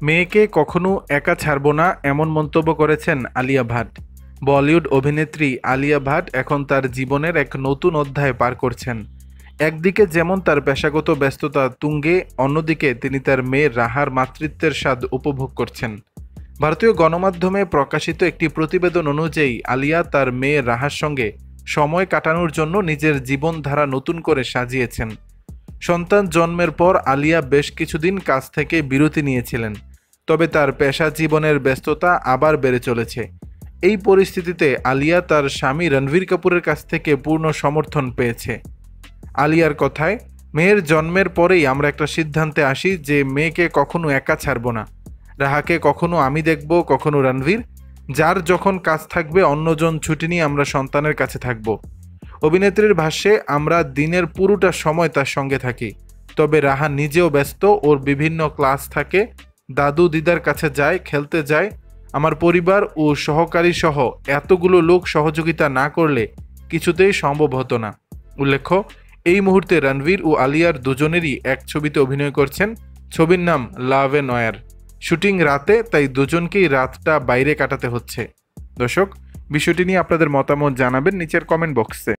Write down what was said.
মেয়েকে কখনো একা ছাড়ব না এমন মন্তব্য করেছেন আলিয়া ভাট। বলিউড অভিনেত্রী আলিয়া ভাট এখন তার জীবনের এক নতুন অধ্যায় পার করছেন। একদিকে যেমন তার পেশাগত ব্যস্ততা তুঙ্গে, অন্যদিকে তিনি তার মেয়ে রাহার মাতৃত্বের স্বাদ উপভোগ করছেন। ভারতীয় গণমাধ্যমে প্রকাশিত একটি প্রতিবেদন অনুযায়ী আলিয়া তার মেয়ে রাহার সঙ্গে সময় কাটানোর জন্য নিজের জীবনধারা নতুন করে সাজিয়েছেন। সন্তান জন্মের পর আলিয়া বেশ কিছুদিন কাজ থেকে বিরতি নিয়েছিলেন, তবে তার পেশা জীবনের ব্যস্ততা আবার বেড়ে চলেছে। এই পরিস্থিতিতে আলিয়া তার স্বামী রণবীর কাপুরের কাছ থেকে পূর্ণ সমর্থন পেয়েছে। আলিয়ার কথায়, মেয়ের জন্মের পরেই আমরা একটা সিদ্ধান্তে আসি যে মেয়েকে কখনো একা ছাড়ব না। রাহাকে কখনো আমি দেখব, কখনো রণবীর। যার যখন কাজ থাকবে অন্যজন ছুটি নিয়ে আমরা সন্তানের কাছে থাকব। অভিনেত্রীর ভাষ্যে, আমরা দিনের পুরোটা সময় তার সঙ্গে থাকি, তবে রাহা নিজেও ব্যস্ত, ওর বিভিন্ন ক্লাস থাকে, দাদু দিদার কাছে যায়, খেলতে যায়। আমার পরিবার ও সহকারী সহ এতগুলো লোক সহযোগিতা না করলে কিছুতেই সম্ভব হতো না। উল্লেখ্য, এই মুহূর্তে রণবীর ও আলিয়ার দুজনেরই এক ছবিতে অভিনয় করছেন। ছবির নাম লাভ এ নয়ার। শুটিং রাতে, তাই দুজনকেই রাতটা বাইরে কাটাতে হচ্ছে। দর্শক, বিষয়টি নিয়ে আপনাদের মতামত জানাবেন নিচের কমেন্ট বক্সে।